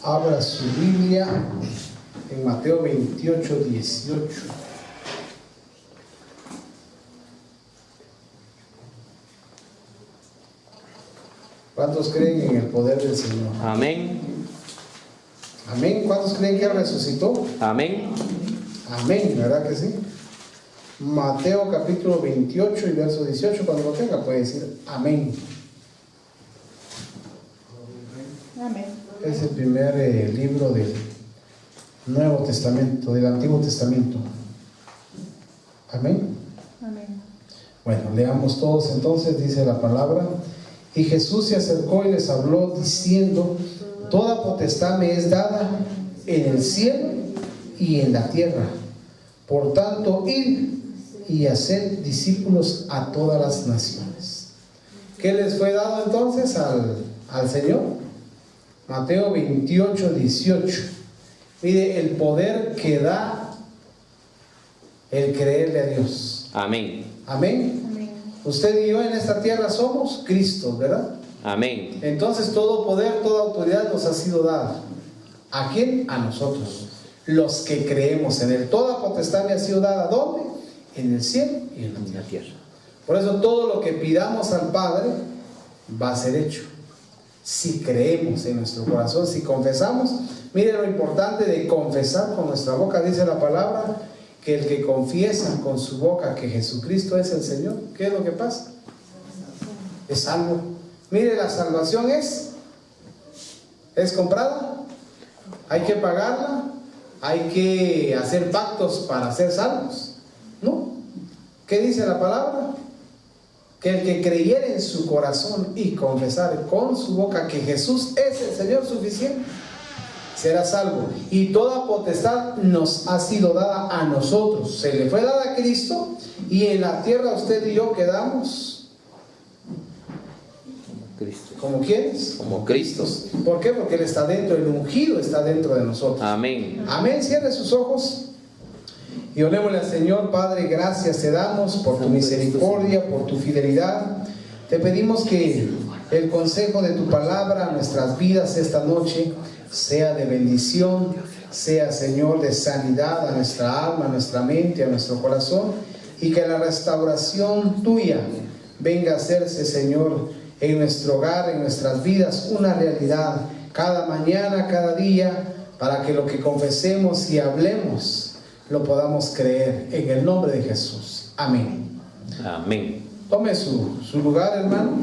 Abra su Biblia en Mateo 28, 18. ¿Cuántos creen en el poder del Señor? Amén. Amén. ¿Cuántos creen que resucitó? Amén. Amén, ¿verdad que sí? Mateo capítulo 28 y verso 18, cuando lo tenga puede decir amén. Amén. Es el primer libro del Nuevo Testamento, del Antiguo Testamento. Amén. Amén. Bueno, leamos todos entonces, dice la palabra. Y Jesús se acercó y les habló diciendo: toda potestad me es dada en el cielo y en la tierra. Por tanto, id y haced discípulos a todas las naciones. ¿Qué les fue dado entonces al Señor? Mateo 28, 18. Mire el poder que da el creerle a Dios. Amén. Amén. Amén. Usted y yo en esta tierra somos Cristo, ¿verdad? Amén. Entonces todo poder, toda autoridad nos ha sido dada. ¿A quién? A nosotros, los que creemos en Él. Toda potestad me ha sido dada, ¿dónde? En el cielo y en la En la tierra. tierra. Por eso todo lo que pidamos al Padre va a ser hecho. Si creemos en nuestro corazón, si confesamos. Mire lo importante de confesar con nuestra boca. Dice la palabra que el que confiesa con su boca que Jesucristo es el Señor, ¿qué es lo que pasa? Es salvo. Mire, la salvación es comprada. Hay que pagarla. Hay que hacer pactos para ser salvos. ¿No? ¿Qué dice la palabra? Que el que creyere en su corazón y confesar con su boca que Jesús es el Señor suficiente, será salvo. Y toda potestad nos ha sido dada a nosotros. Se le fue dada a Cristo, y en la tierra usted y yo quedamos Cristo. ¿como quiénes? Como Cristo. ¿Por qué? Porque Él está dentro, el ungido está dentro de nosotros. Amén. Amén. Cierre sus ojos y orémosle al Señor. Padre, gracias te damos por tu misericordia, por tu fidelidad. Te pedimos que el consejo de tu palabra a nuestras vidas esta noche sea de bendición, sea, Señor, de sanidad a nuestra alma, a nuestra mente, a nuestro corazón, y que la restauración tuya venga a hacerse, Señor, en nuestro hogar, en nuestras vidas, una realidad cada mañana, cada día, para que lo que confesemos y hablemos lo podamos creer en el nombre de Jesús. Amén. Amén. Tome su lugar, hermano.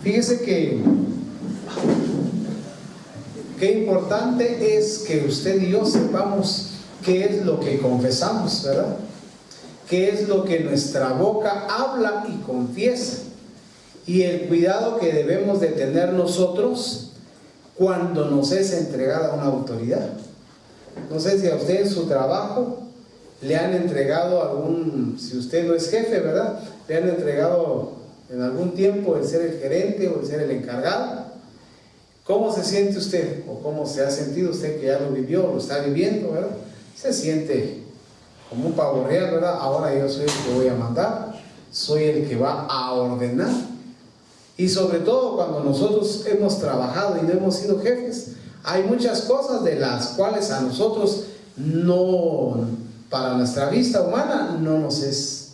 Fíjese que qué importante es que usted y yo sepamos qué es lo que confesamos, ¿verdad? Qué es lo que nuestra boca habla y confiesa, y el cuidado que debemos de tener nosotros cuando nos es entregada una autoridad. No sé si a usted en su trabajo le han entregado si usted no es jefe, ¿verdad? Le han entregado en algún tiempo el ser el gerente o el ser el encargado. ¿Cómo se siente usted? ¿O cómo se ha sentido usted que ya lo vivió, lo está viviendo, ¿verdad? Se siente como un pavo real, ¿verdad? Ahora yo soy el que voy a mandar, soy el que va a ordenar. Y sobre todo cuando nosotros hemos trabajado y no hemos sido jefes, hay muchas cosas de las cuales a nosotros no, para nuestra vista humana, no nos es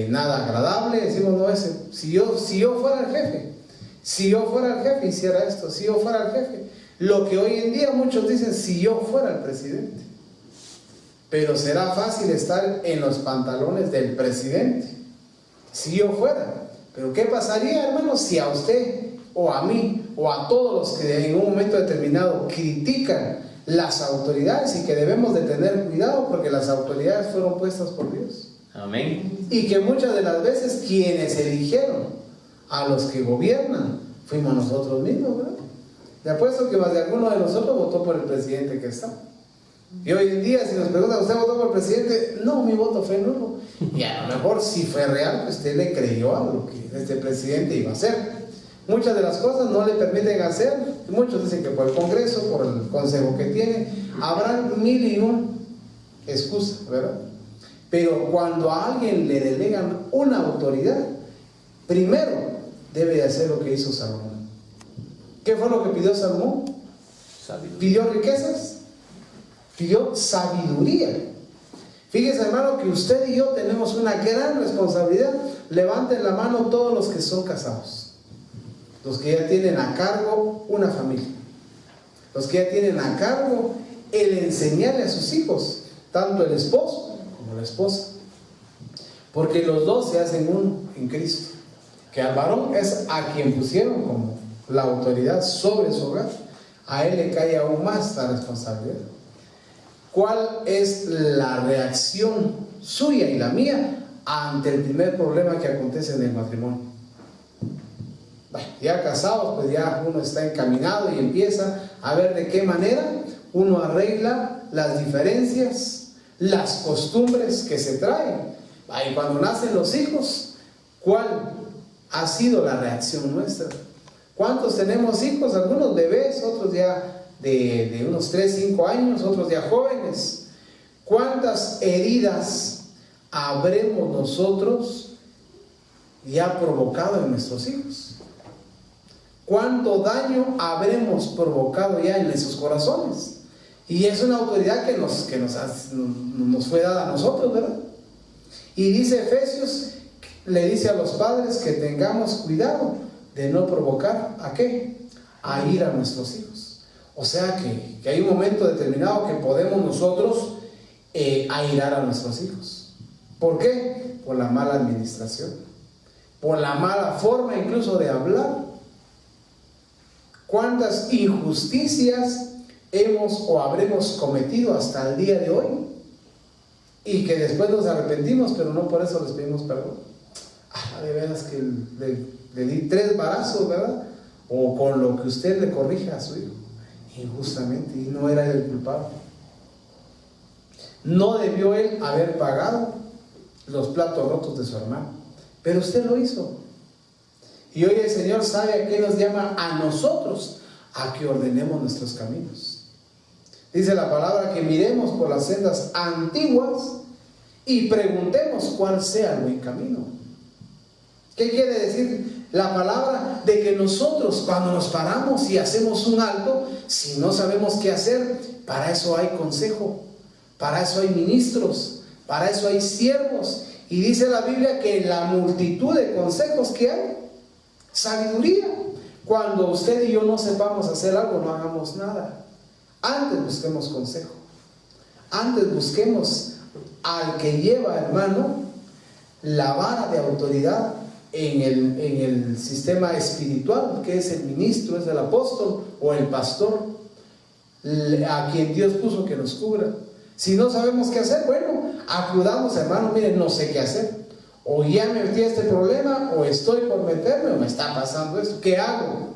nada agradable. Decimos, no, si yo fuera el jefe, si yo fuera el jefe hiciera esto, si yo fuera el jefe. Lo que hoy en día muchos dicen, si yo fuera el presidente. Pero será fácil estar en los pantalones del presidente, si yo fuera. Pero ¿qué pasaría, hermanos, si a usted o a mí o a todos los que en un momento determinado critican las autoridades, y que debemos de tener cuidado porque las autoridades fueron puestas por Dios? Amén. Y que muchas de las veces quienes eligieron a los que gobiernan fuimos nosotros mismos, ¿verdad? Le apuesto que más de alguno de nosotros votó por el presidente que está. Y hoy en día, si nos preguntan, ¿usted votó por el presidente? No, mi voto fue nulo. Y a lo mejor si fue real, pues usted le creyó a lo que este presidente iba a hacer. Muchas de las cosas no le permiten hacer. Muchos dicen que por el Congreso, por el consejo que tiene, habrán 1001 excusas, ¿verdad? Pero cuando a alguien le delegan una autoridad, primero debe de hacer lo que hizo Salomón. ¿Qué fue lo que pidió Salomón? Sabiduría. ¿Pidió riquezas? Pidió sabiduría. Fíjese, hermano, que usted y yo tenemos una gran responsabilidad. Levanten la mano todos los que son casados, los que ya tienen a cargo una familia, los que ya tienen a cargo el enseñarle a sus hijos, tanto el esposo como la esposa, porque los dos se hacen uno en Cristo. Que al varón es a quien pusieron como la autoridad sobre su hogar, a él le cae aún más la responsabilidad. ¿Cuál es la reacción suya y la mía ante el primer problema que acontece en el matrimonio? Bueno, ya casados, pues ya uno está encaminado y empieza a ver de qué manera uno arregla las diferencias, las costumbres que se traen. Y cuando nacen los hijos, ¿cuál ha sido la reacción nuestra? ¿Cuántos tenemos hijos? Algunos bebés, otros ya de unos 3, 5 años, otros ya jóvenes. ¿Cuántas heridas habremos nosotros ya provocado en nuestros hijos? ¿Cuánto daño habremos provocado ya en esos corazones? Y es una autoridad que nos fue dada a nosotros, ¿verdad? Y dice Efesios, le dice a los padres que tengamos cuidado de no provocar ¿a qué? A ir a nuestros hijos. O sea que hay un momento determinado que podemos nosotros airar a nuestros hijos. ¿Por qué? Por la mala administración, por la mala forma incluso de hablar. ¿Cuántas injusticias hemos o habremos cometido hasta el día de hoy? Y que después nos arrepentimos, pero no por eso les pedimos perdón. De veras que le di 3 varazos, ¿verdad? O con lo que usted le corrija a su hijo injustamente, y no era él el culpable. No debió él haber pagado los platos rotos de su hermano, pero usted lo hizo. Y hoy el Señor sabe a qué nos llama a nosotros, a que ordenemos nuestros caminos. Dice la palabra que miremos por las sendas antiguas y preguntemos cuál sea el buen camino. ¿Qué quiere decir la palabra? De que nosotros, cuando nos paramos y hacemos un alto, si no sabemos qué hacer, para eso hay consejo, para eso hay ministros, para eso hay siervos. Y dice la Biblia que en la multitud de consejos que hay, sabiduría. Cuando usted y yo no sepamos hacer algo, no hagamos nada. Antes busquemos consejo. Antes busquemos al que lleva, hermano, la vara de autoridad en el sistema espiritual, que es el ministro, es el apóstol o el pastor, a quien Dios puso que nos cubra. Si no sabemos qué hacer, bueno, acudamos, hermano, miren, no sé qué hacer. O ya me metí a este problema, o estoy por meterme, o me está pasando esto. ¿Qué hago?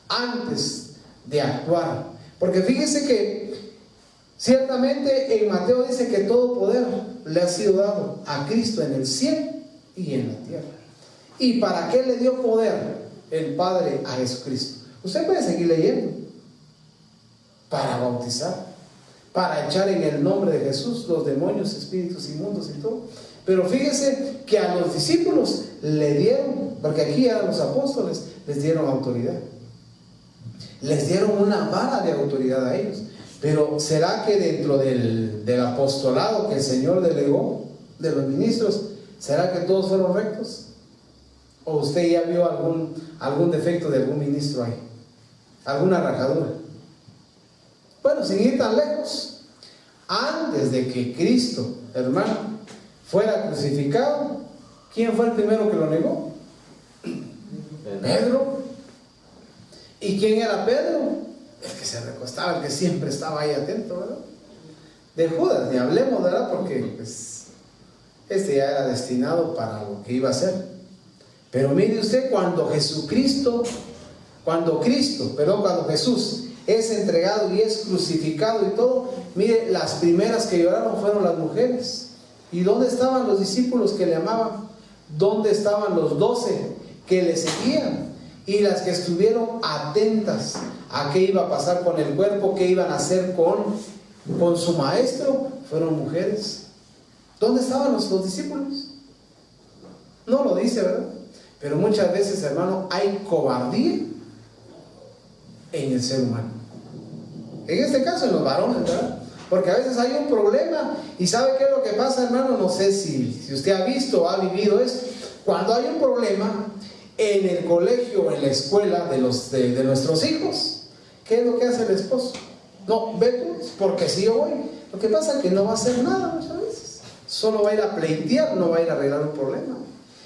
Antes de actuar. Porque fíjese que ciertamente en Mateo dice que todo poder le ha sido dado a Cristo en el cielo y en la tierra. ¿Y para qué le dio poder el Padre a Jesucristo? Usted puede seguir leyendo. Para bautizar, para echar en el nombre de Jesús los demonios, espíritus inmundos y todo. Pero fíjese que a los discípulos le dieron, porque aquí eran los apóstoles, les dieron autoridad. Les dieron una vara de autoridad a ellos. Pero ¿será que dentro del apostolado que el Señor delegó, de los ministros, será que todos fueron rectos? ¿O usted ya vio algún defecto de algún ministro ahí? ¿Alguna rajadura? Bueno, sin ir tan lejos, antes de que Cristo, hermano, fuera crucificado, ¿quién fue el primero que lo negó? Pedro. ¿Y quién era Pedro? El que se recostaba, el que siempre estaba ahí atento, ¿verdad? De Judas, ni hablemos, ¿verdad? Porque pues, este ya era destinado para lo que iba a ser. Pero mire usted, cuando Jesús es entregado y es crucificado y todo, mire, las primeras que lloraron fueron las mujeres. ¿Y dónde estaban los discípulos que le amaban? ¿Dónde estaban los 12 que le seguían? Y las que estuvieron atentas a qué iba a pasar con el cuerpo, qué iban a hacer con su maestro, fueron mujeres. ¿Dónde estaban los discípulos? No lo dice, ¿verdad? Pero muchas veces, hermano, hay cobardía en el ser humano. En este caso, en los varones, ¿verdad? Porque a veces hay un problema y ¿sabe qué es lo que pasa, hermano? No sé si usted ha visto o ha vivido esto. Cuando hay un problema en el colegio o en la escuela de nuestros hijos, ¿qué es lo que hace el esposo? No, ve tú, porque si yo voy. Lo que pasa es que no va a hacer nada muchas veces. Solo va a ir a pleitear, no va a ir a arreglar un problema.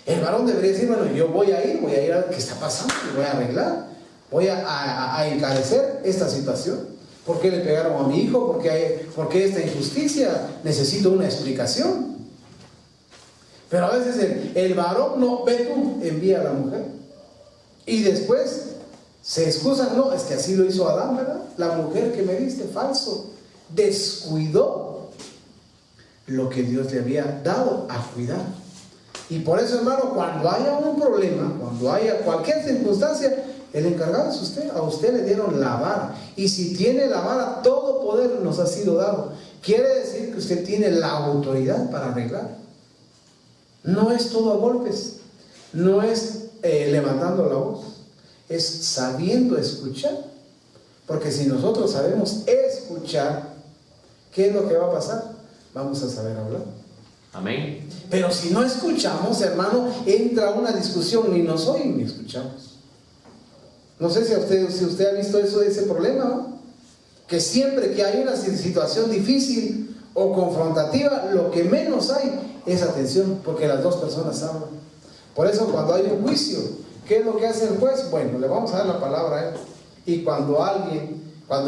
El varón debería decir, bueno, yo voy a ir a ver qué está pasando y voy a arreglar. Voy a encarecer esta situación. ¿Por qué le pegaron a mi hijo? ¿Por qué esta injusticia? Necesito una explicación. Pero a veces el varón no, ve tú, envía a la mujer. Y después se excusan, no, es que así lo hizo Adán, ¿verdad? La mujer que me diste, falso. Descuidó lo que Dios le había dado a cuidar. Y por eso, hermano, cuando haya un problema, cuando haya cualquier circunstancia, el encargado es usted. A usted le dieron la vara. Y si tiene la vara, todo poder nos ha sido dado. Quiere decir que usted tiene la autoridad para arreglar. No es todo a golpes. No es levantando la voz. Es sabiendo escuchar. Porque si nosotros sabemos escuchar, ¿qué es lo que va a pasar? Vamos a saber hablar. Amén. Pero si no escuchamos, hermano, entra una discusión, ni nos oyen ni escuchamos. No sé si usted ha visto ese problema, ¿no? Que siempre que hay una situación difícil o confrontativa, lo que menos hay es atención, porque las dos personas hablan. Por eso cuando hay un juicio, ¿qué es lo que hace el juez? Bueno, le vamos a dar la palabra a él. Y cuando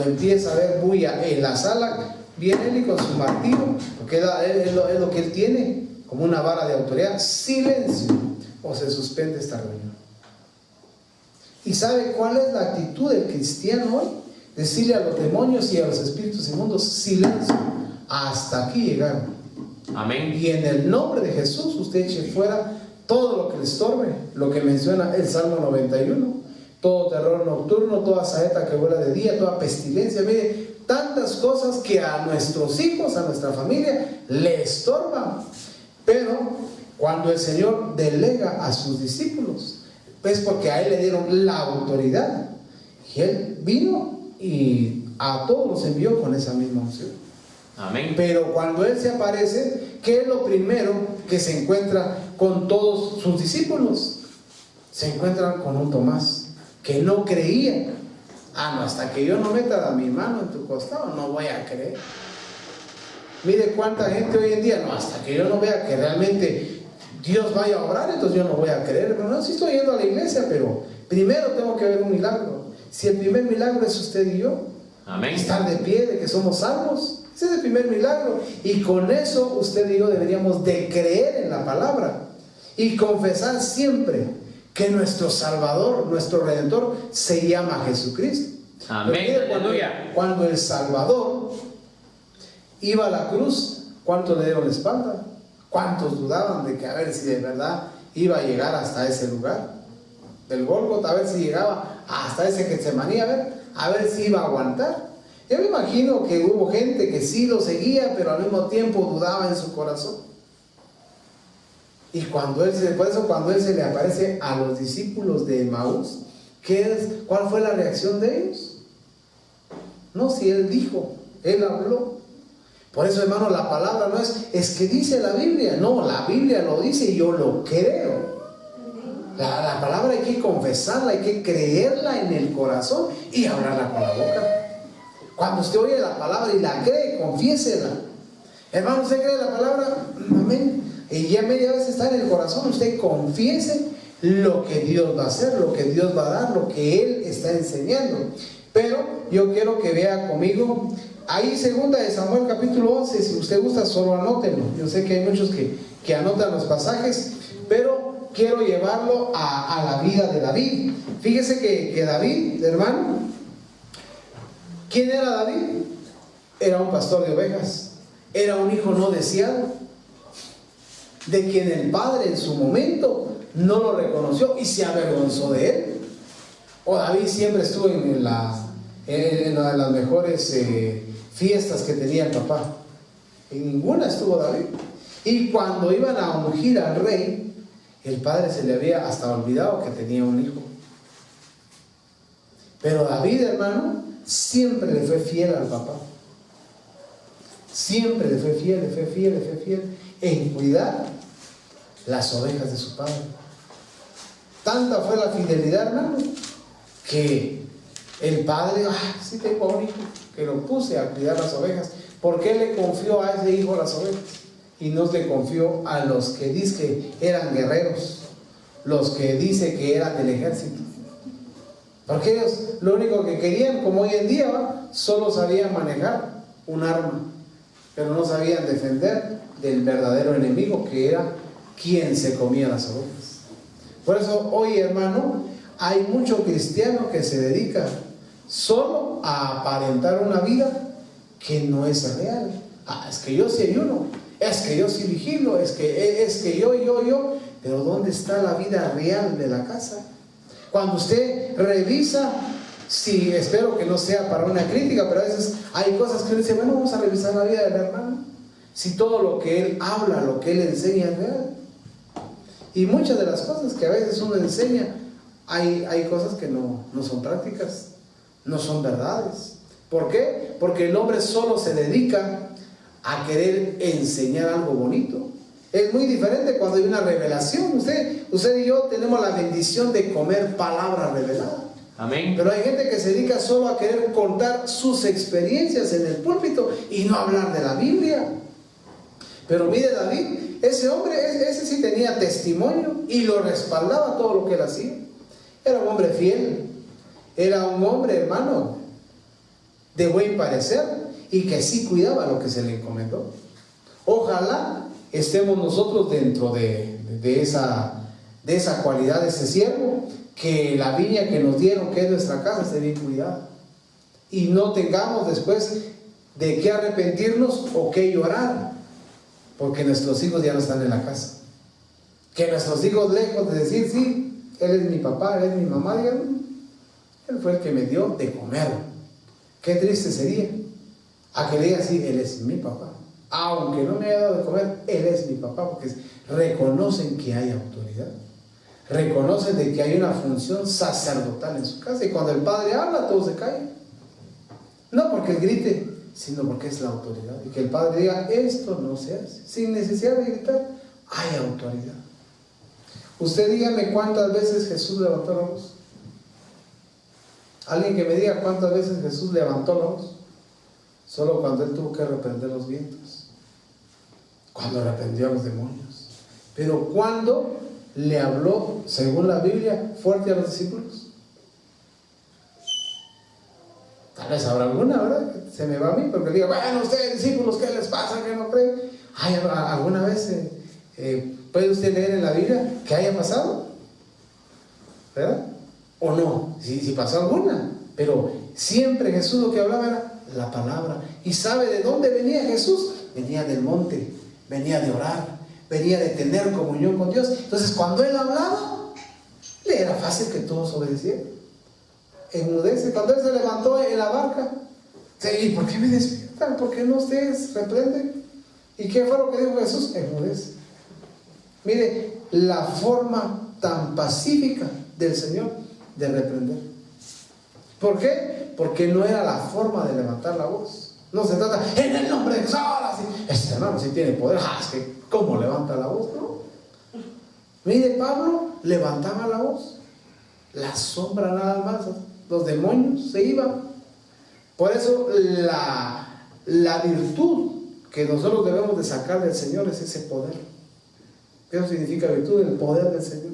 empieza a haber bulla en la sala, viene él y con su martillo, porque es lo que él tiene, como una vara de autoridad, silencio, o se suspende esta reunión. ¿Y sabe cuál es la actitud del cristiano hoy? Decirle a los demonios y a los espíritus inmundos, silencio, hasta aquí llegaron. Amén. Y en el nombre de Jesús usted eche fuera todo lo que le estorbe, lo que menciona el Salmo 91, todo terror nocturno, toda saeta que vuela de día, toda pestilencia, mire, tantas cosas que a nuestros hijos, a nuestra familia, le estorban. Pero cuando el Señor delega a sus discípulos, es porque a Él le dieron la autoridad. Y Él vino y a todos los envió con esa misma unción. Amén. Pero cuando Él se aparece, ¿qué es lo primero que se encuentra con todos sus discípulos? Se encuentran con un Tomás, que no creía. No, hasta que yo no meta mi mano en tu costado, no voy a creer. Mire cuánta gente hoy en día, no, hasta que yo no vea que realmente Dios vaya a obrar, entonces yo no voy a creer. Pero no, sí estoy yendo a la iglesia, pero primero tengo que ver un milagro. Si el primer milagro es usted y yo, amén, estar de pie, de que somos salvos, ese es el primer milagro. Y con eso usted y yo deberíamos de creer en la palabra y confesar siempre que nuestro Salvador, nuestro Redentor, se llama Jesucristo. Amén. Aleluya. Cuando el Salvador iba a la cruz, ¿cuántos le dieron la espalda? ¿Cuántos dudaban de que a ver si de verdad iba a llegar hasta ese lugar del Gólgota, a ver si llegaba hasta ese Getsemaní, a ver si iba a aguantar? Yo me imagino que hubo gente que sí lo seguía, pero al mismo tiempo dudaba en su corazón. Y por eso cuando Él se le aparece a los discípulos de Emaús, ¿cuál fue la reacción de ellos? No, si Él dijo, Él habló. Por eso, hermano, la palabra no es que dice la Biblia. No, la Biblia lo dice y yo lo creo. La palabra hay que confesarla, hay que creerla en el corazón y hablarla con la boca. Cuando usted oye la palabra y la cree, confiésela. Hermano, ¿usted cree la palabra? Amén. Y ya media vez está en el corazón, usted confiese lo que Dios va a hacer, lo que Dios va a dar, lo que Él está enseñando. Pero yo quiero que vea conmigo, ahí 2 de Samuel capítulo 11, si usted gusta solo anótenlo. Yo sé que hay muchos que anotan los pasajes, pero quiero llevarlo a la vida de David. Fíjese que David, hermano, ¿quién era David? Era un pastor de ovejas, era un hijo no deseado, de quien el padre en su momento no lo reconoció y se avergonzó de él. O David siempre estuvo en una de las mejores fiestas que tenía el papá. En ninguna estuvo David. Y cuando iban a ungir al rey, el padre se le había hasta olvidado que tenía un hijo. Pero David, hermano, siempre le fue fiel al papá. Siempre le fue fiel en cuidar las ovejas de su padre. Tanta fue la fidelidad, hermano, que el padre, sí tengo un hijo, que lo puse a cuidar las ovejas. ¿Por qué le confió a ese hijo las ovejas? Y no le confió a los que dice que eran guerreros, los que dice que eran del ejército. Porque ellos lo único que querían, como hoy en día, solo sabían manejar un arma, pero no sabían defender del verdadero enemigo, que era quien se comía las ovejas. Por eso hoy, hermano, hay mucho cristiano que se dedica solo a aparentar una vida que no es real. Es que yo sí ayuno, es que yo sí vigilo, es que yo, pero ¿dónde está la vida real de la casa? Cuando usted revisa, sí, espero que no sea para una crítica, pero a veces hay cosas que uno dice, bueno, vamos a revisar la vida del hermano, si todo lo que él habla, lo que él enseña es real. Y muchas de las cosas que a veces uno enseña, hay cosas que no son prácticas, no son verdades. ¿Por qué? Porque el hombre solo se dedica a querer enseñar algo bonito. Es muy diferente cuando hay una revelación. Usted y yo tenemos la bendición de comer palabra revelada. Amén. Pero hay gente que se dedica solo a querer contar sus experiencias en el púlpito y no hablar de la Biblia. Pero mire David, ese hombre, ese sí tenía testimonio y lo respaldaba todo lo que él hacía. Era un hombre fiel, era un hombre, hermano, de buen parecer y que sí cuidaba lo que se le encomendó. Ojalá estemos nosotros dentro de esa cualidad de ese siervo, que la viña que nos dieron, que es nuestra casa, esté bien cuidada y no tengamos después de qué arrepentirnos o qué llorar porque nuestros hijos ya no están en la casa. Que nuestros hijos, lejos de decir, sí, él es mi papá, él es mi mamá, digan, él fue el que me dio de comer. Qué triste sería a que le digan, sí, él es mi papá, aunque no me haya dado de comer, él es mi papá, porque reconocen que hay autoridad, reconocen de que hay una función sacerdotal en su casa, y cuando el padre habla, todos se callan, no porque él grite, sino porque es la autoridad, y que el padre diga, esto no se hace, sin necesidad de gritar, hay autoridad. Usted dígame cuántas veces Jesús levantó la voz. Alguien que me diga cuántas veces Jesús levantó la voz. Solo cuando él tuvo que reprender los vientos, cuando reprendió a los demonios. Pero cuando le habló, según la Biblia, fuerte a los discípulos. Tal vez habrá alguna, ¿verdad? Se me va a mí, porque diga, bueno, ustedes discípulos, ¿qué les pasa? ¿Qué no creen? ¿Alguna vez puede usted leer en la Biblia que haya pasado? ¿Verdad? ¿O no? Si pasó alguna. Pero siempre Jesús lo que hablaba era la palabra. ¿Y sabe de dónde venía Jesús? Venía del monte, venía de orar, venía de tener comunión con Dios. Entonces cuando él hablaba, le era fácil que todos obedecieran. Enmudece. Cuando él se levantó en la barca, ¿y por qué me despiertan? ¿Por qué no ustedes reprenden? ¿Y qué fue lo que dijo Jesús? Enmudece. Mire la forma tan pacífica del Señor de reprender. ¿Por qué? Porque no era la forma de levantar la voz. No se trata, en el nombre de Jesús, ahora sí. Este hermano sí tiene poder. Es que, ¿cómo levanta la voz? No. Mire, Pablo levantaba la voz. La sombra nada más. Los demonios se iban. Por eso la virtud que nosotros debemos de sacar del Señor es ese poder. ¿Qué significa virtud? El poder del Señor.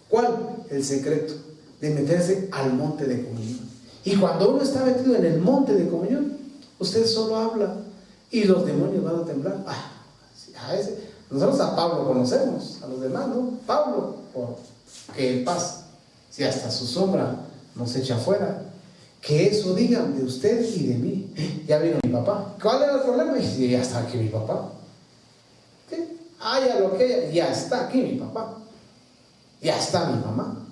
¿Cuál? El secreto de meterse al monte de comunión. Y cuando uno está metido en el monte de comunión, usted solo habla y los demonios van a temblar. Nosotros a Pablo conocemos, a los demás, ¿no? Pablo, que él pasa, si hasta su sombra nos echa afuera, que eso digan de usted y de mí. Ya vino mi papá. ¿Cuál era el problema? Y ya está aquí mi papá. ¿Qué? Ya lo que ya está aquí mi papá. Ya está mi mamá.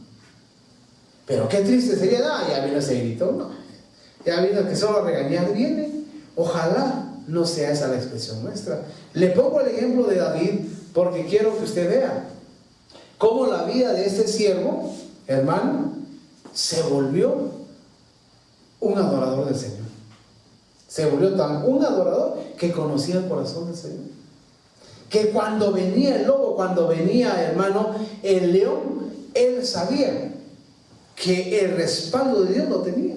Pero qué triste sería, ya vino ese grito, no. Ya vino que solo a regañar viene. Ojalá no sea esa la expresión nuestra. Le pongo el ejemplo de David porque quiero que usted vea cómo la vida de este siervo, hermano, se volvió un adorador del Señor. Se volvió tan un adorador que conocía el corazón del Señor. Que cuando venía el lobo, cuando venía, hermano, el león, él sabía que el respaldo de Dios lo tenía.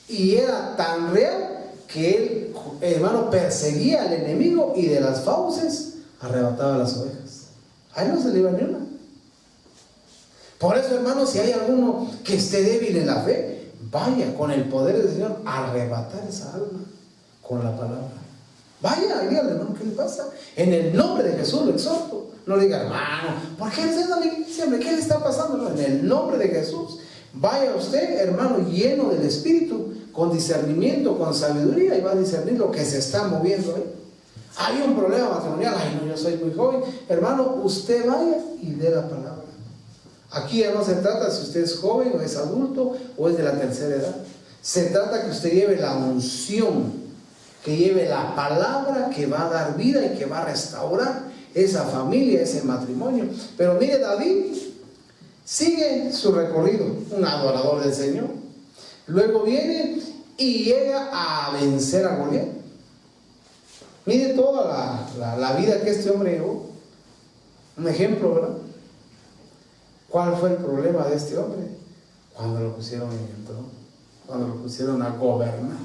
Y era tan real que él, hermano, perseguía al enemigo y de las fauces arrebataba las ovejas. A él no se le iba ni una. Por eso, hermano, si hay alguno que esté débil en la fe, vaya con el poder del Señor a arrebatar esa alma con la palabra. Vaya, dígale, hermano, ¿qué le pasa? En el nombre de Jesús lo exhorto. No le diga, hermano, ¿por qué está en la iglesia? ¿Qué le está pasando? No, en el nombre de Jesús. Vaya usted, hermano, lleno del Espíritu, con discernimiento, con sabiduría, y va a discernir lo que se está moviendo ahí. Hay un problema matrimonial. Ay, no, yo soy muy joven. Hermano, usted vaya y dé la palabra. Aquí ya no se trata si usted es joven o es adulto o es de la tercera edad. Se trata que usted lleve la unción, que lleve la palabra que va a dar vida y que va a restaurar esa familia, ese matrimonio. Pero mire, David sigue su recorrido, un adorador del Señor. Luego viene y llega a vencer a Goliat. Mire toda la vida que este hombre llevó. Un ejemplo, ¿verdad? ¿Cuál fue el problema de este hombre? Cuando lo pusieron en el trono, cuando lo pusieron a gobernar.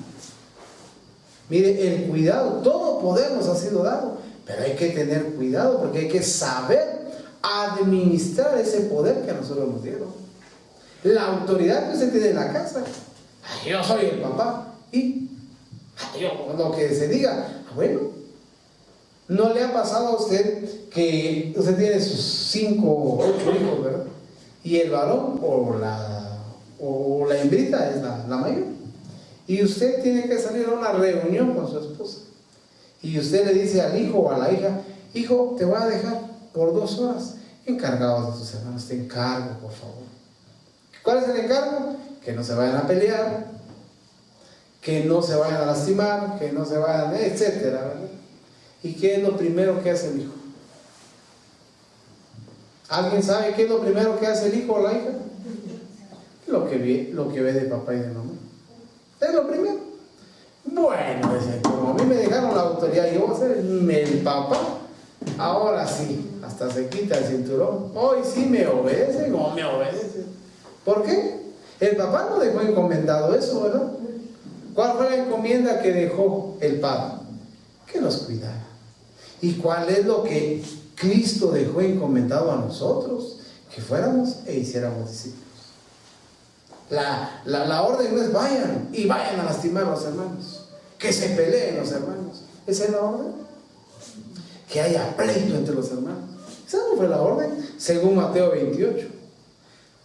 Mire, el cuidado, todo poder nos ha sido dado, pero hay que tener cuidado porque hay que saber administrar ese poder que a nosotros nos dieron. La autoridad que usted tiene en la casa. Ay, yo soy el papá. Y yo, lo que se diga, bueno, ¿no le ha pasado a usted que usted tiene sus 5 o 8 hijos, verdad? Y el varón o la hembrita es la mayor. Y usted tiene que salir a una reunión con su esposa. Y usted le dice al hijo o a la hija, hijo, te voy a dejar por 2 horas encargados de tus hermanos, te encargo, por favor. ¿Cuál es el encargo? Que no se vayan a pelear, que no se vayan a lastimar, que no se vayan, etcétera, ¿verdad? ¿Y qué es lo primero que hace el hijo? ¿Alguien sabe qué es lo primero que hace el hijo o la hija? Lo que ve de papá y de mamá. Es lo primero. Bueno, como a mí me dejaron la autoridad y yo voy a ser el papá, ahora sí, hasta se quita el cinturón. Hoy sí me obedece, como me obedece. ¿Por qué? El papá no dejó encomendado eso, ¿verdad? ¿Cuál fue la encomienda que dejó el padre? Que nos cuidara. ¿Y cuál es lo que Cristo dejó encomendado a nosotros? Que fuéramos e hiciéramos discípulos. La orden no es vayan y vayan a lastimar a los hermanos, que se peleen los hermanos. ¿Esa es la orden? Que haya pleito entre los hermanos. Esa no fue la orden, según Mateo 28.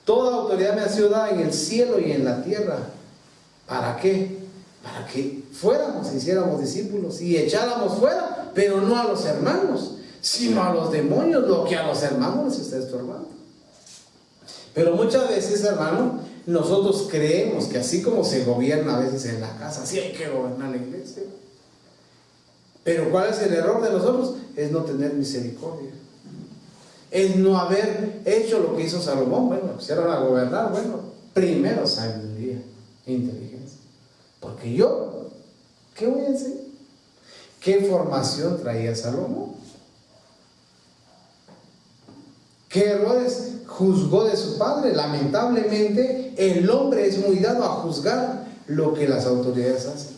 Toda autoridad me ha sido dada en el cielo y en la tierra. ¿Para qué? Para que fuéramos e hiciéramos discípulos y echáramos fuera, pero no a los hermanos, sino a los demonios, lo que a los hermanos les está estorbando. Pero muchas veces, hermano, nosotros creemos que así como se gobierna a veces en la casa, así hay que gobernar la iglesia. Pero ¿cuál es el error de nosotros? Es no tener misericordia. Es no haber hecho lo que hizo Salomón. Bueno, pusieron a gobernar, bueno, primero sabiduría e inteligencia. Porque yo, ¿qué voy a decir? ¿Qué formación traía Salomón? ¿Qué errores juzgó de su padre? Lamentablemente, el hombre es muy dado a juzgar lo que las autoridades hacen.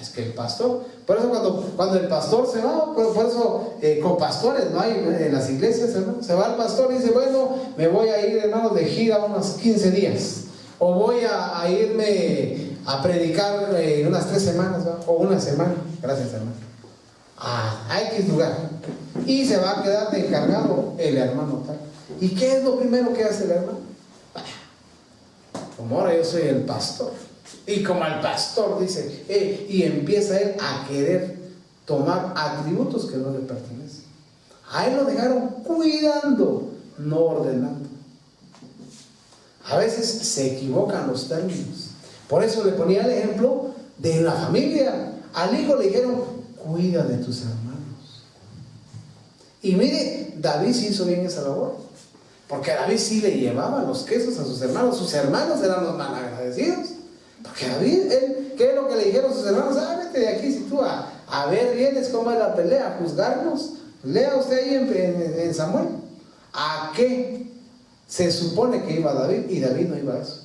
Es que el pastor, por eso cuando el pastor se va, por eso copastores no hay en las iglesias, hermano. Se va el pastor y dice, bueno, me voy a ir, hermano, de gira unos 15 días. O voy a irme a predicar unas 3 semanas, ¿verdad? O una semana. Gracias, hermano. A X lugar. Y se va a quedar de encargado el hermano tal. ¿Y qué es lo primero que hace el hermano? Como ahora yo soy el pastor. Y como el pastor dice, y empieza él a querer tomar atributos que no le pertenecen. A él lo dejaron cuidando, no ordenando. A veces se equivocan los términos. Por eso le ponía el ejemplo de la familia. Al hijo le dijeron, cuida de tus hermanos. Y mire, David sí hizo bien esa labor. Porque a David sí le llevaba los quesos a sus hermanos. Sus hermanos eran los malagradecidos. Porque David, él dijeron sus hermanos, vete de aquí, si tú a ver vienes cómo es la pelea, a juzgarnos. Lea usted ahí en Samuel. ¿A qué se supone que iba David? Y David no iba a eso.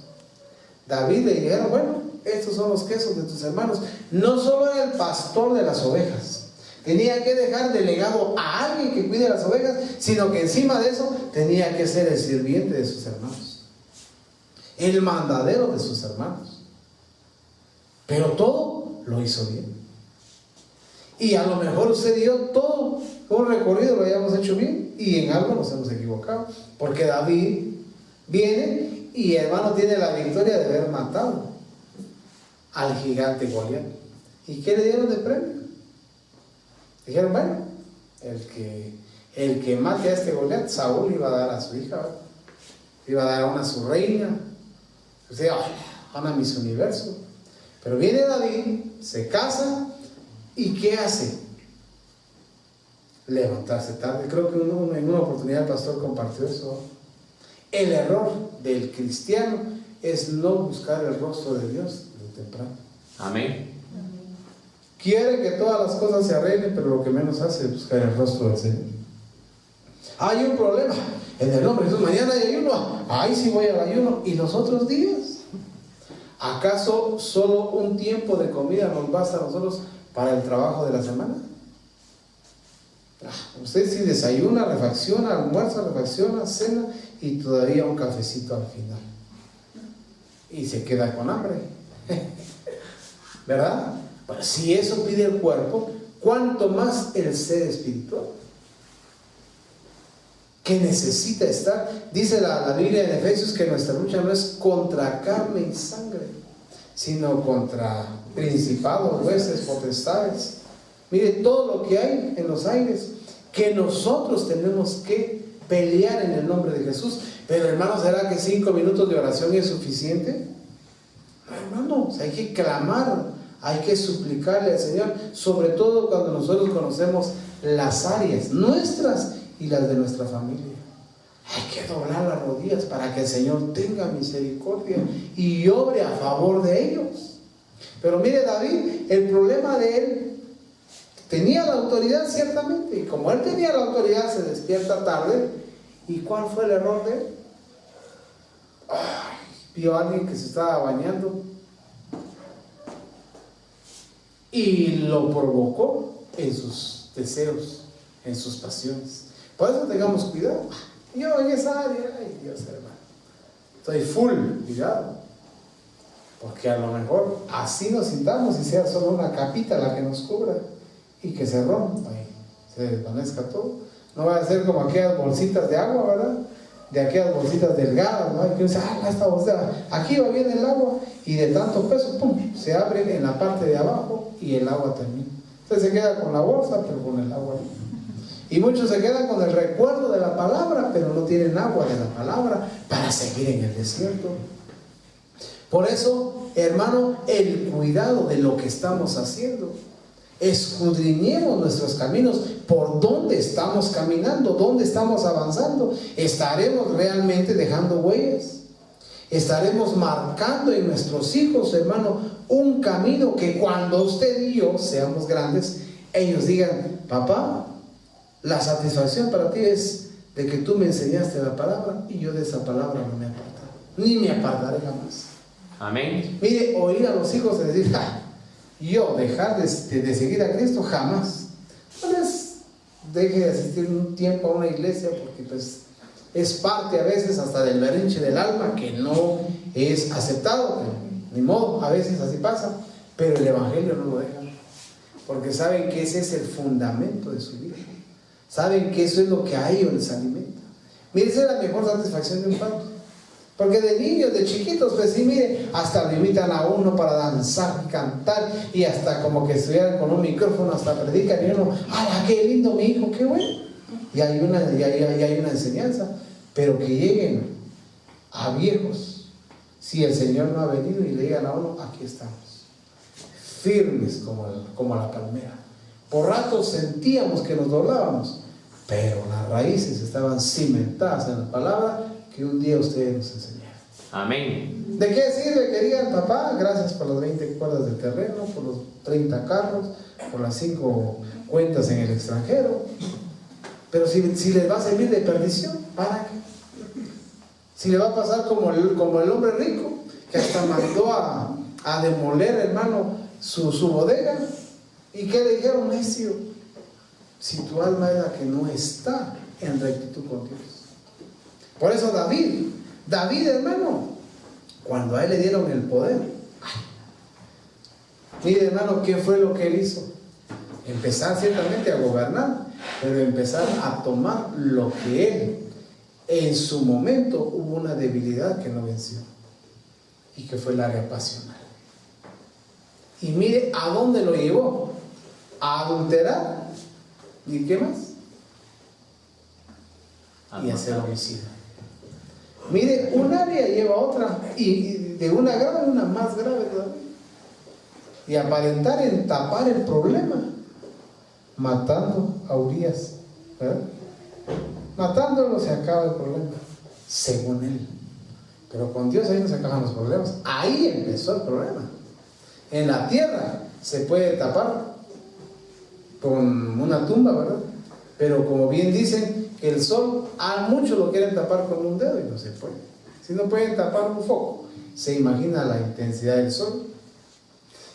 David le dijeron, bueno, estos son los quesos de tus hermanos. No solo era el pastor de las ovejas, tenía que dejar delegado a alguien que cuide las ovejas, sino que encima de eso tenía que ser el sirviente de sus hermanos, el mandadero de sus hermanos. Pero todo lo hizo bien. Y a lo mejor usted y yo todo un recorrido lo hayamos hecho bien y en algo nos hemos equivocado, porque David viene y hermano tiene la victoria de haber matado al gigante Goliat. ¿Y qué le dieron de premio? Dijeron, bueno, el que mate a este Goliat, Saúl iba a dar a su hija, ¿verdad? Iba a dar a una a su reina, o sea, a mis universos. Pero viene David, se casa, ¿y qué hace? Levantarse tarde. Creo que en una oportunidad el pastor compartió eso. El error del cristiano es no buscar el rostro de Dios de temprano. Amén. Quiere que todas las cosas se arreglen, pero lo que menos hace es buscar el rostro del Señor. Hay un problema. En el nombre de Jesús, mañana hay ayuno. Ay, sí voy al ayuno. ¿Y los otros días? ¿Acaso solo un tiempo de comida nos basta a nosotros para el trabajo de la semana? Usted sí desayuna, refacciona, almuerza, refacciona, cena y todavía un cafecito al final. Y se queda con hambre. ¿Verdad? Pero si eso pide el cuerpo, ¿cuánto más el ser espiritual? Que necesita estar, dice la Biblia en Efesios, que nuestra lucha no es contra carne y sangre, sino contra principados, huestes, potestades. Mire todo lo que hay en los aires, que nosotros tenemos que pelear en el nombre de Jesús. Pero hermanos, ¿será que 5 minutos de oración es suficiente? No, hermanos, hay que clamar, hay que suplicarle al Señor, sobre todo cuando nosotros conocemos las áreas nuestras y las de nuestra familia. Hay que doblar las rodillas para que el Señor tenga misericordia y obre a favor de ellos. Pero mire, David, el problema de él, tenía la autoridad ciertamente, y como él tenía la autoridad se despierta tarde. ¿Y cuál fue el error de él? Vio a alguien que se estaba bañando y lo provocó en sus deseos, en sus pasiones. Por eso tengamos cuidado. Yo en esa área, ay Dios hermano, estoy full cuidado, porque a lo mejor así nos sintamos y sea solo una capita la que nos cubra y que se rompa y se desvanezca todo. No va a ser como aquellas bolsitas de agua, ¿verdad? De aquellas bolsitas delgadas, ¿no? Y que dice, esta bolsita, aquí va bien el agua, y de tanto peso, pum, se abre en la parte de abajo y el agua termina. Entonces se queda con la bolsa, pero con el agua no. Y muchos se quedan con el recuerdo de la palabra, pero no tienen agua de la palabra para seguir en el desierto. Por eso, hermano, el cuidado de lo que estamos haciendo. Escudriñemos nuestros caminos, por dónde estamos caminando, dónde estamos avanzando. ¿Estaremos realmente dejando huellas? ¿Estaremos marcando en nuestros hijos, hermano, un camino que cuando usted y yo seamos grandes, ellos digan, papá, la satisfacción para ti es de que tú me enseñaste la palabra y yo de esa palabra no me he apartado, ni me apartaré jamás? Amén. Mire, oír a los hijos de decir, yo dejar de seguir a Cristo jamás. No les deje de asistir un tiempo a una iglesia, porque pues es parte a veces hasta del berrinche del alma que no es aceptado, pero ni modo, a veces así pasa, pero el evangelio no lo dejan, porque saben que ese es el fundamento de su vida, saben que eso es lo que a ellos les alimenta. Mire, esa es la mejor satisfacción de un padre. Porque de niños, de chiquitos, pues sí, mire, hasta lo invitan a uno para danzar y cantar, y hasta como que estuvieran con un micrófono, hasta predican, y uno, ¡ay, qué lindo mi hijo, qué bueno! Y hay una enseñanza, pero que lleguen a viejos, si el Señor no ha venido, y le digan a uno, aquí estamos, firmes como la palmera. Por ratos sentíamos que nos doblábamos, pero las raíces estaban cimentadas en la palabra que un día ustedes nos enseñaron. Amén. ¿De qué sirve, quería el papá? Gracias por las 20 cuerdas de terreno, por los 30 carros, por las 5 cuentas en el extranjero. Pero si les va a servir de perdición, ¿para qué? Si le va a pasar como el hombre rico, que hasta mandó a demoler, hermano, su bodega. ¿Y qué le dijeron? Necio, si tu alma es la que no está en rectitud con Dios. Por eso David, hermano, cuando a él le dieron el poder, mire, hermano, ¿qué fue lo que él hizo? Empezar ciertamente a gobernar, pero empezar a tomar lo que él, en su momento, hubo una debilidad que no venció, y que fue el área pasional. Y mire a dónde lo llevó: a adulterar, ¿y qué más? Y a ser homicida. Mire, un área lleva a otra, y de una grave a una más grave todavía. Y aparentar en tapar el problema, matando a Urías, ¿verdad? Matándolo se acaba el problema, según él. Pero con Dios ahí no se acaban los problemas. Ahí empezó el problema. En la tierra se puede tapar con una tumba, ¿verdad? Pero como bien dicen, el sol, a muchos lo quieren tapar con un dedo y no se puede. Si no pueden tapar un foco, se imagina la intensidad del sol.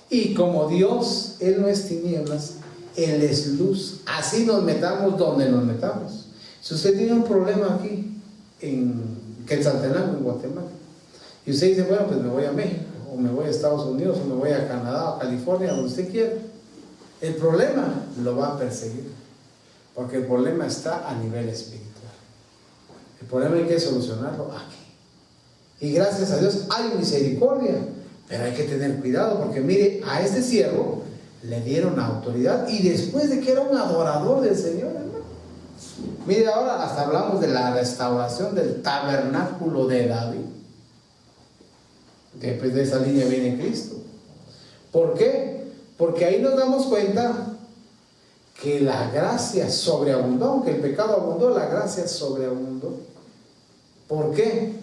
Y como Dios, Él no es tinieblas, Él es luz. Así nos metamos donde nos metamos. Si usted tiene un problema aquí en Quetzaltenango, en Guatemala, y usted dice, bueno, pues me voy a México, o me voy a Estados Unidos, o me voy a Canadá, o California, donde usted quiera, el problema lo va a perseguir, porque el problema está a nivel espiritual. El problema hay que solucionarlo aquí. Y gracias a Dios hay misericordia, pero hay que tener cuidado, porque mire, a este siervo le dieron autoridad, y después de que era un adorador del Señor, hermano. Mire, ahora hasta hablamos de la restauración del tabernáculo de David. Después de esa línea viene Cristo. ¿Por qué? Porque ahí nos damos cuenta que la gracia sobreabundó, aunque el pecado abundó, la gracia sobreabundó. ¿Por qué?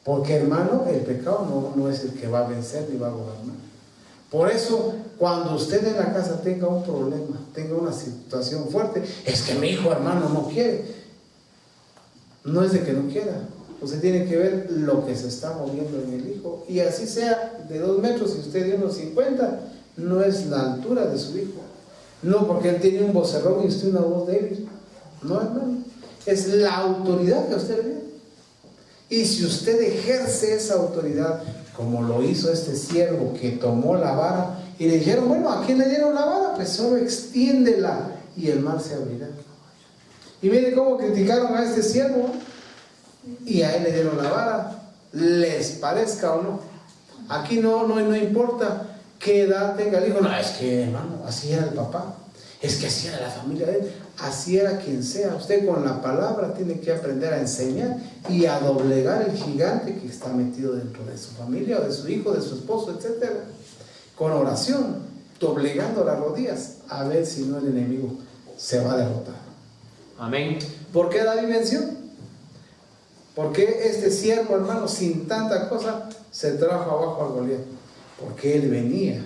Porque, hermano, el pecado no es el que va a vencer ni va a gobernar. Por eso, cuando usted en la casa tenga un problema, tenga una situación fuerte, es que mi hijo, hermano, no quiere. No es de que no quiera. Usted tiene que ver lo que se está moviendo en el hijo. Y así sea de 2 metros y usted de unos 50, no es la altura de su hijo. No porque él tiene un vocerrón y usted una voz débil. No, hermano. Es la autoridad que usted le viene. Y si usted ejerce esa autoridad, como lo hizo este siervo que tomó la vara, y le dijeron, bueno, ¿a quién le dieron la vara? Pues solo extiéndela y el mar se abrirá. Y mire cómo criticaron a este siervo, y a él le dieron la vara, les parezca o no. Aquí no importa qué edad tenga el hijo. No, es que, hermano, así era el papá, es que así era la familia de él, así era quien sea. Usted con la palabra tiene que aprender a enseñar y a doblegar el gigante que está metido dentro de su familia, o de su hijo, de su esposo, etc. Con oración, doblegando las rodillas, a ver si no el enemigo se va a derrotar. Amén. ¿Por qué David venció? ¿Por qué este siervo, hermano, sin tanta cosa, se trajo abajo al Goliat? Porque él venía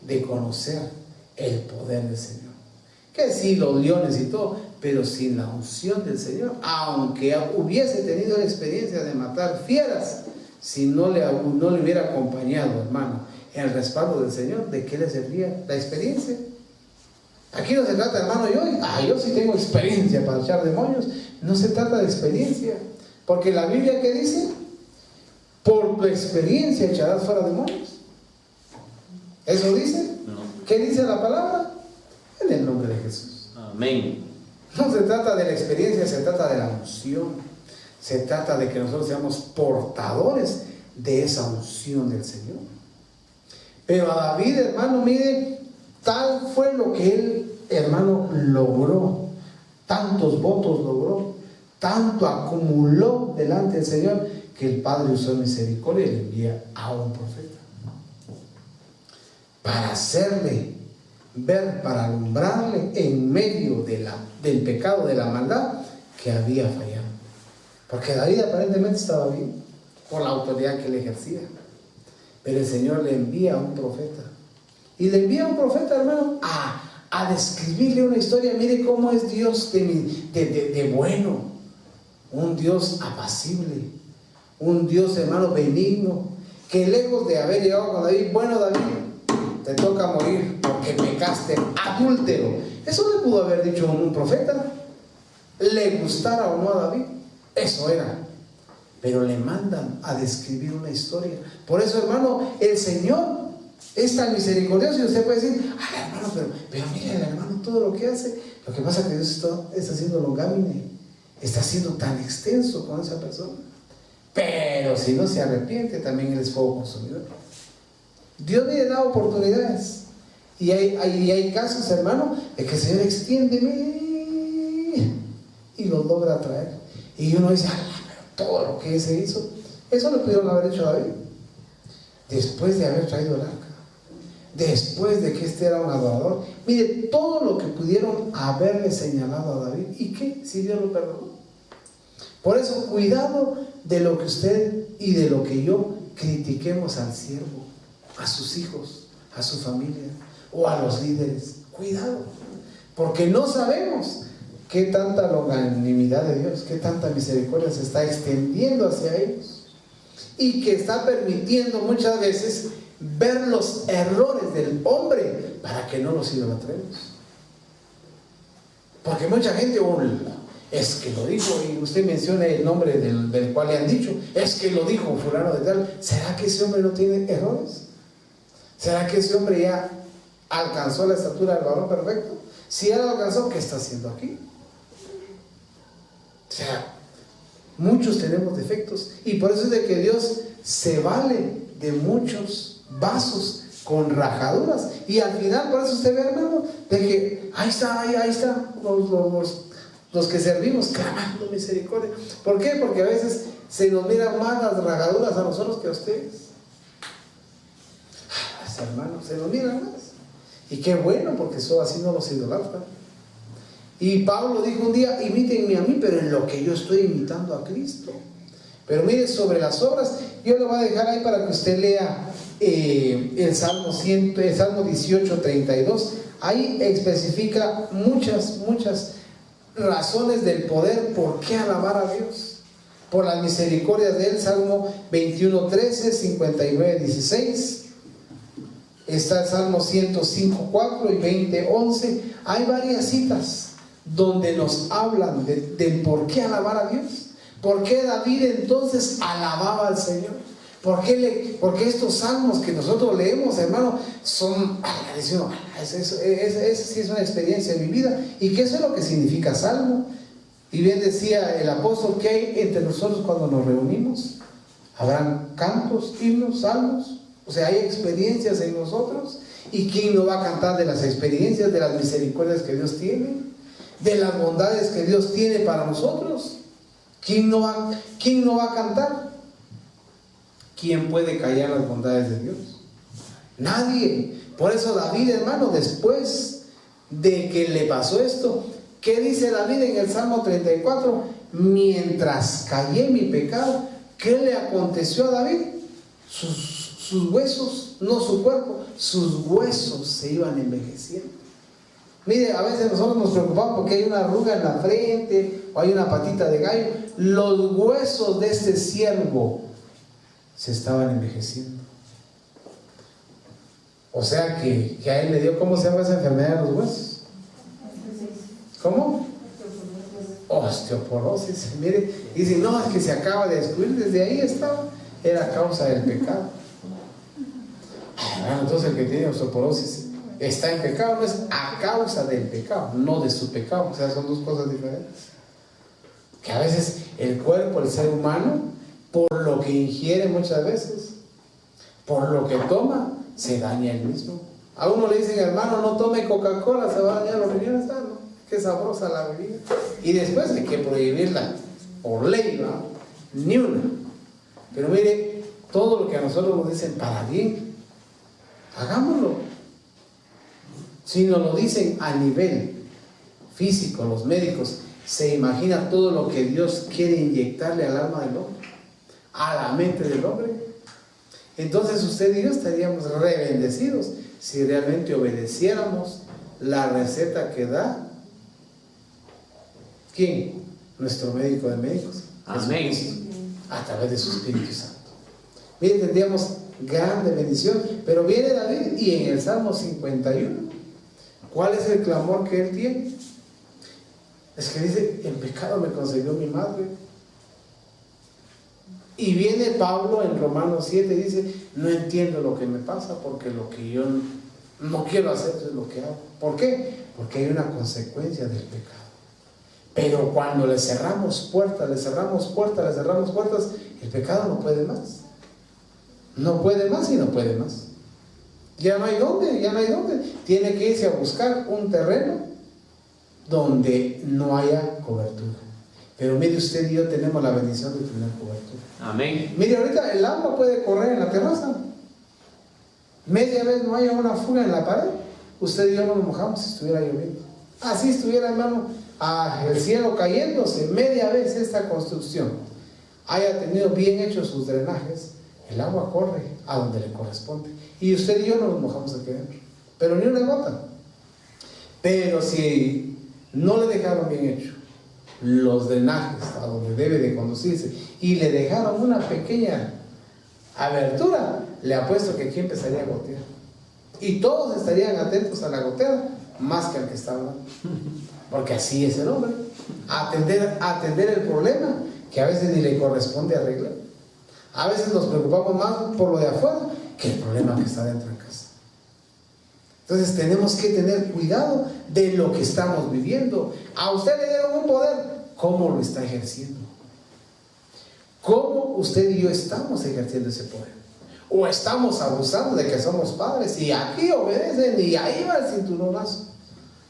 de conocer el poder del Señor. Que sí, los leones y todo, pero sin la unción del Señor, aunque hubiese tenido la experiencia de matar fieras, si no le hubiera acompañado, hermano, el respaldo del Señor, ¿de qué le servía la experiencia? Aquí no se trata, hermano, yo sí tengo experiencia para echar demonios. No se trata de experiencia, porque la Biblia, ¿qué dice? Por tu experiencia echarás fuera demonios. ¿Eso dice? No. ¿Qué dice la palabra? En el nombre de Jesús. Amén. No se trata de la experiencia, se trata de la unción. Se trata de que nosotros seamos portadores de esa unción del Señor. Pero a David, hermano, mire, tal fue lo que él, hermano, logró. Tantos votos logró, tanto acumuló delante del Señor, que el Padre usó misericordia y le envía a un profeta para hacerle ver, para alumbrarle en medio del pecado, de la maldad, que había fallado. Porque David aparentemente estaba bien, por la autoridad que él ejercía. Pero el Señor le envía a un profeta. Y le envía a un profeta, hermano, a describirle una historia. Mire cómo es Dios de bueno. Un Dios apacible. Un Dios, hermano, benigno. Que lejos de haber llegado con David, bueno, David, te toca morir porque pecaste, adúltero. Eso le pudo haber dicho un profeta. Le gustara o no a David, eso era. Pero le mandan a describir una historia. Por eso, hermano, el Señor es tan misericordioso. Y usted puede decir, ay, hermano, pero mira, el hermano, todo lo que hace. Lo que pasa es que Dios está haciendo longámine, está siendo tan extenso con esa persona. Pero si no se arrepiente, también Él es fuego consumidor. Dios le da oportunidades. Y hay casos, hermano, de que el Señor extiende y los logra traer. Y uno dice, pero todo lo que se hizo, eso lo pudieron haber hecho a David. Después de haber traído el arca, después de que este era un adorador. Mire, todo lo que pudieron haberle señalado a David. ¿Y qué? Si Dios lo perdonó. Por eso, cuidado de lo que usted y de lo que yo critiquemos al siervo, a sus hijos, a su familia o a los líderes. Cuidado, porque no sabemos qué tanta longanimidad de Dios, qué tanta misericordia se está extendiendo hacia ellos y que está permitiendo muchas veces ver los errores del hombre para que no los idolatremos. Porque mucha gente, es que lo dijo, y usted menciona el nombre del cual le han dicho, es que lo dijo fulano de tal. ¿Será que ese hombre no tiene errores? ¿Será que ese hombre ya alcanzó la estatura del varón perfecto? Si ya lo alcanzó, ¿qué está haciendo aquí? O sea, muchos tenemos defectos, y por eso es de que Dios se vale de muchos vasos con rajaduras, y al final, por eso usted ve, hermano, de que ahí está los que servimos clamando misericordia. ¿Por qué? Porque a veces se nos miran más las rajaduras a nosotros que a ustedes. Hermanos, se nos miran más. Y qué bueno, porque eso así no los idolatran. Y Pablo dijo un día, imítenme a mí, pero en lo que yo estoy imitando a Cristo. Pero mire, sobre las obras, yo le voy a dejar ahí para que usted lea el Salmo 18, 32. Ahí especifica muchas razones del poder por qué alabar a Dios. Por las misericordias de Él. Salmo 21, 13, 59, 16. Está el Salmo 105, 4 y 20, 11. Hay varias citas donde nos hablan de por qué alabar a Dios. ¿Por qué David entonces alababa al Señor? Porque estos salmos que nosotros leemos, hermano, son, esa sí es una experiencia vivida. ¿Y qué es lo que significa salmo? Y bien decía el apóstol que hay entre nosotros cuando nos reunimos. Habrán cantos, himnos, salmos. O sea, hay experiencias en nosotros. ¿Y quién no va a cantar de las experiencias, de las misericordias que Dios tiene? De las bondades que Dios tiene para nosotros. ¿Quién no va a cantar? ¿Quién puede callar las bondades de Dios? Nadie. Por eso David, hermano, después de que le pasó esto, ¿qué dice David en el Salmo 34? Mientras callé mi pecado, ¿qué le aconteció a David? Sus huesos, no su cuerpo, sus huesos se iban envejeciendo. Mire, a veces nosotros nos preocupamos porque hay una arruga en la frente o hay una patita de gallo. Los huesos de este siervo se estaban envejeciendo. O sea que a él le dio, ¿cómo se llama esa enfermedad de los huesos? ¿Cómo? Osteoporosis. Mire, dice, no, es que se acaba de descubrir, desde ahí estaba, era causa del pecado. Entonces el que tiene osteoporosis está en pecado, no es a causa del pecado, no de su pecado. O sea, son dos cosas diferentes. Que a veces el cuerpo, el ser humano, por lo que ingiere muchas veces, por lo que toma, se daña él mismo. A uno le dicen, hermano, no tome Coca-Cola, se va a dañar los riñones. ¿No? Qué sabrosa la bebida. Y después hay que prohibirla por ley, ¿no? Ni una. Pero mire, todo lo que a nosotros nos dicen para bien, hagámoslo. Si nos lo dicen a nivel físico, los médicos, se imagina todo lo que Dios quiere inyectarle al alma del hombre. a la mente del hombre, entonces usted y yo estaríamos re bendecidos si realmente obedeciéramos la receta que da ¿quién? Nuestro médico de médicos, Amén. Jesucristo, a través de su Espíritu Santo. Miren, tendríamos grande bendición. Pero viene David y en el Salmo 51, ¿cuál es el clamor que él tiene? Es que dice: en pecado me concebió mi madre. Y viene Pablo en Romanos 7 y dice: no entiendo lo que me pasa, porque lo que yo no quiero hacer es lo que hago. ¿Por qué? Porque hay una consecuencia del pecado. Pero cuando le cerramos puertas, el pecado no puede más. No puede más y no puede más. Ya no hay dónde. Tiene que irse a buscar un terreno donde no haya cobertura. Pero mire, usted y yo tenemos la bendición de tener cobertura. Amén. Mire, ahorita el agua puede correr en la terraza. Media vez no haya una fuga en la pared, usted y yo no nos mojamos si estuviera lloviendo. Así estuviera, hermano, el cielo cayéndose, media vez esta construcción haya tenido bien hechos sus drenajes, el agua corre a donde le corresponde. Y usted y yo no nos mojamos aquí dentro, pero ni una gota. Pero si no le dejaron bien hecho los drenajes a donde debe de conducirse y le dejaron una pequeña abertura, le apuesto que aquí empezaría a gotear. Y todos estarían atentos a la goteada más que al que está hablando. Porque así es el hombre. Atender el problema que a veces ni le corresponde arreglar. A veces nos preocupamos más por lo de afuera que el problema que está dentro de casa. Entonces tenemos que tener cuidado de lo que estamos viviendo. A usted le dieron un poder, ¿cómo lo está ejerciendo? ¿Cómo usted y yo estamos ejerciendo ese poder? O estamos abusando de que somos padres y aquí obedecen y ahí va el cinturonazo.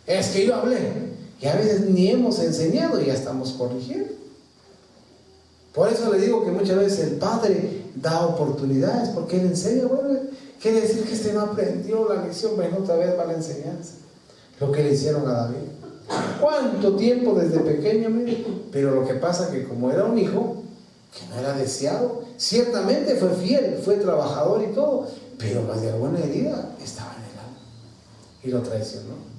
Es que yo hablé y a veces ni hemos enseñado y ya estamos corrigiendo. Por eso le digo que muchas veces el padre da oportunidades porque él enseña. Bueno, quiere decir que este no aprendió la lección, bueno, otra vez va la enseñanza. Lo que le hicieron a David. ¿Cuánto tiempo desde pequeño? Mire, pero lo que pasa que como era un hijo que no era deseado, ciertamente fue fiel, fue trabajador y todo, pero más de alguna herida estaba en el alma y lo traicionó.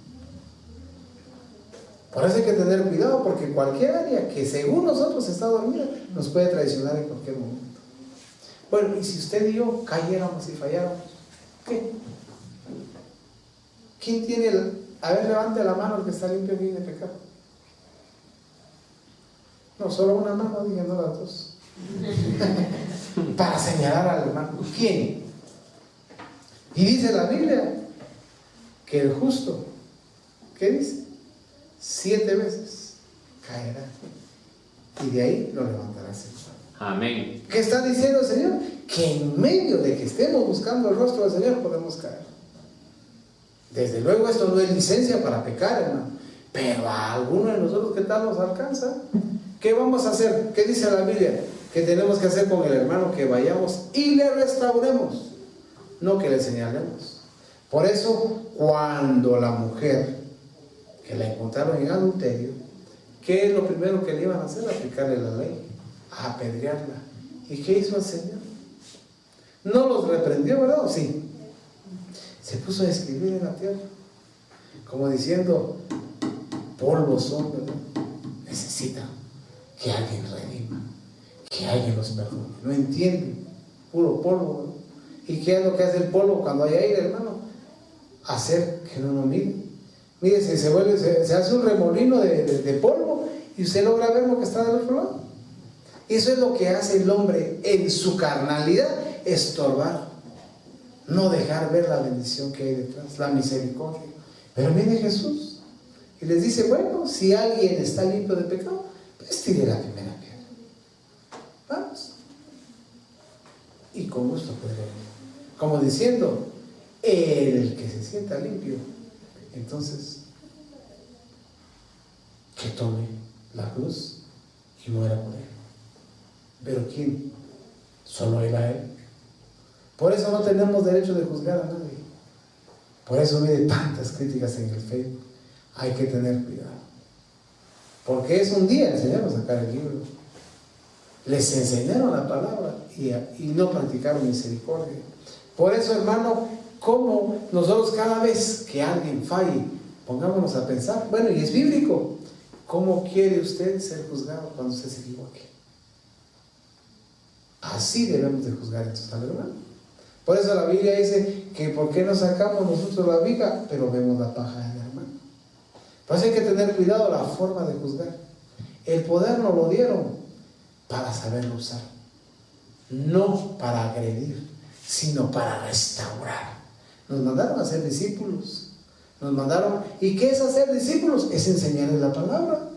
Por eso hay que tener cuidado, porque cualquier área que según nosotros está dormida nos puede traicionar en cualquier momento. Bueno, y si usted y yo cayéramos y falláramos, ¿qué? ¿Quién tiene a ver, levante la mano el que está limpio aquí de pecado? No, solo una mano, digan, no las dos. Para señalar al hermano. ¿Quién? Y dice la Biblia que el justo, ¿qué dice? 7 veces caerá y de ahí lo levantará 7. Amén. ¿Qué está diciendo el Señor? Que en medio de que estemos buscando el rostro del Señor podemos caer. Desde luego esto no es licencia para pecar, hermano, pero a alguno de nosotros, ¿qué tal nos alcanza? ¿Qué vamos a hacer? ¿Qué dice la Biblia? ¿Qué tenemos que hacer con el hermano? Que vayamos y le restauremos, no que le señalemos. Por eso, cuando la mujer que la encontraron en adulterio, ¿qué es lo primero que le iban a hacer? Aplicarle la ley, a apedrearla. ¿Y qué hizo el Señor? No los reprendió, ¿verdad? ¿O sí? Se puso a escribir en la tierra, como diciendo: polvo son, ¿verdad? Necesitan que alguien redima, que alguien los perdone. No entienden, puro polvo, ¿verdad? ¿Y qué es lo que hace el polvo cuando hay aire, hermano? Hacer que no nos mire. Mire, se hace un remolino de polvo y usted logra ver lo que está del otro lado. Eso es lo que hace el hombre en su carnalidad: estorbar, no dejar ver la bendición que hay detrás, la misericordia. Pero viene Jesús y les dice: bueno, si alguien está limpio de pecado, pues tire la primera piedra. Vamos. Y con gusto puede venir. Como diciendo, el que se sienta limpio, entonces que tome la cruz y muera por él. ¿Pero quién? Solo él a él. Por eso no tenemos derecho de juzgar a nadie. Por eso mire tantas críticas en el Facebook. Hay que tener cuidado, porque es un día el Señor va a sacar el libro. Les enseñaron la palabra y no practicaron misericordia. Por eso, hermano, como nosotros cada vez que alguien falle, pongámonos a pensar, bueno, y es bíblico, ¿cómo quiere usted ser juzgado cuando usted se equivoque? Así debemos de juzgar entonces al hermano. Por eso la Biblia dice que ¿por qué no sacamos nosotros la viga, pero vemos la paja del hermano? Por eso hay que tener cuidado la forma de juzgar. El poder nos lo dieron para saberlo usar, no para agredir, sino para restaurar. Nos mandaron a ser discípulos, nos mandaron. ¿Y qué es hacer discípulos? Es enseñarles la palabra.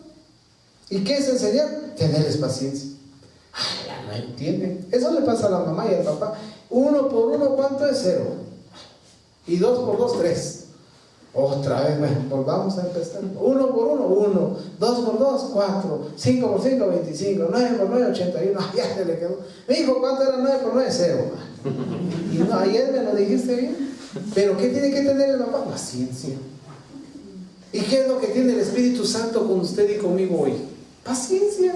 ¿Y qué es enseñar? Tenerles paciencia. Ay, ya no entienden. Eso le pasa a la mamá y al papá. 1 por 1, ¿cuánto es? 0. Y 2 por 2, 3. Otra vez, bueno, volvamos a empezar. 1 por 1, 1. 2 por 2, 4. 5 por 5, 25. 9 por 9, 81. Ay, ya se le quedó. Me dijo, ¿cuánto era 9 por 9? 0. Y no, ayer me lo dijiste bien. Pero ¿qué tiene que tener el papá? Paciencia. ¿Y qué es lo que tiene el Espíritu Santo con usted y conmigo hoy? Paciencia.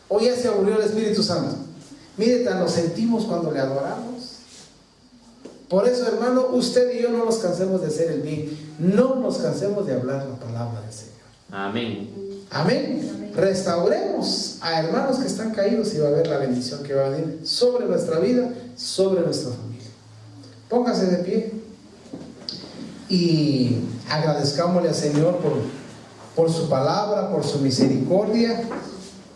¿O ya se aburrió el Espíritu Santo? Mire, tan lo sentimos cuando le adoramos. Por eso, hermano, usted y yo no nos cansemos de hacer el bien. No nos cansemos de hablar la palabra del Señor. Amén. Amén. Amén. Restauremos a hermanos que están caídos y va a haber la bendición que va a venir sobre nuestra vida, sobre nuestra familia. Póngase de pie y agradezcámosle al Señor por su palabra, por su misericordia,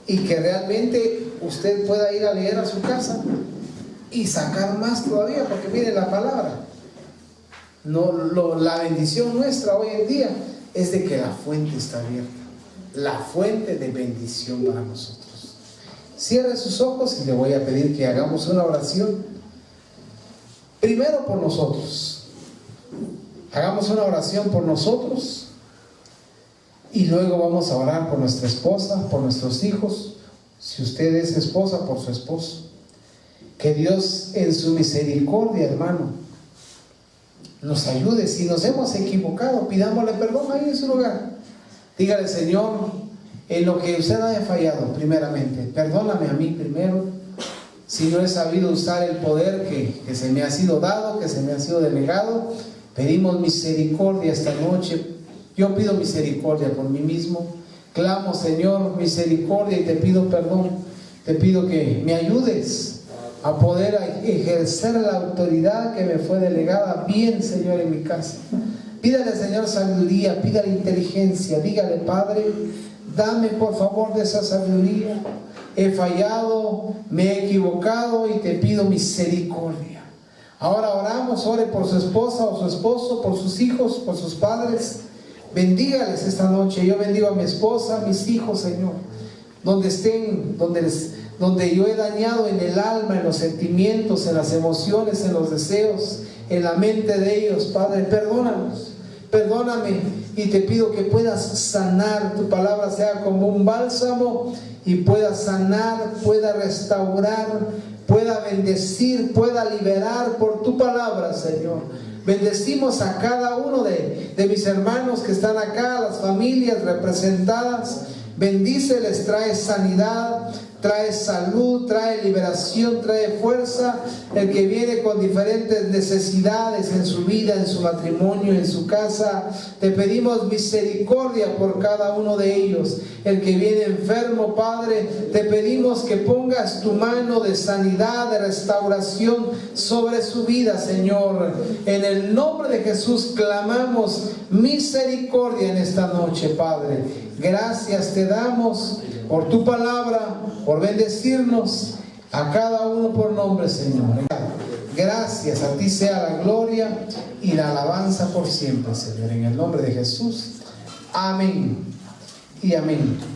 y que realmente usted pueda ir a leer a su casa y sacar más todavía, porque mire la palabra. La bendición nuestra hoy en día es de que la fuente está abierta, la fuente de bendición para nosotros. Cierre sus ojos y le voy a pedir que hagamos una oración. Primero por nosotros. Hagamos una oración por nosotros y luego vamos a orar por nuestra esposa, por nuestros hijos. Si usted es esposa, por su esposo. Que Dios en su misericordia, hermano, nos ayude. Si nos hemos equivocado, pidámosle perdón ahí en su lugar. Dígale, Señor, en lo que usted haya fallado, primeramente, perdóname a mí primero. Si no he sabido usar el poder que se me ha sido dado, que se me ha sido delegado, pedimos misericordia esta noche. Yo pido misericordia por mí mismo. Clamo, Señor, misericordia, y te pido perdón. Te pido que me ayudes a poder ejercer la autoridad que me fue delegada bien, Señor, en mi casa. Pídale, Señor, sabiduría, pídale inteligencia. Dígale, Padre, dame por favor de esa sabiduría. He fallado, me he equivocado y te pido misericordia. Ahora oramos, ore por su esposa o su esposo, por sus hijos, por sus padres. Bendígales esta noche. Yo bendigo a mi esposa, a mis hijos, Señor. Donde estén, donde yo he dañado en el alma, en los sentimientos, en las emociones, en los deseos, en la mente de ellos, Padre, perdónanos. Perdóname y te pido que puedas sanar. Tu palabra sea como un bálsamo y pueda sanar, pueda restaurar, pueda bendecir, pueda liberar por tu palabra, Señor. Bendecimos a cada uno de mis hermanos que están acá, las familias representadas. Bendíceles, trae sanidad, trae salud, trae liberación, trae fuerza. El que viene con diferentes necesidades en su vida, en su matrimonio, en su casa, te pedimos misericordia por cada uno de ellos. El que viene enfermo, Padre, te pedimos que pongas tu mano de sanidad, de restauración sobre su vida, Señor. En el nombre de Jesús clamamos misericordia en esta noche, Padre. Gracias te damos por tu palabra, por bendecirnos a cada uno por nombre, Señor. Gracias, a ti sea la gloria y la alabanza por siempre, Señor. En el nombre de Jesús. Amén y amén.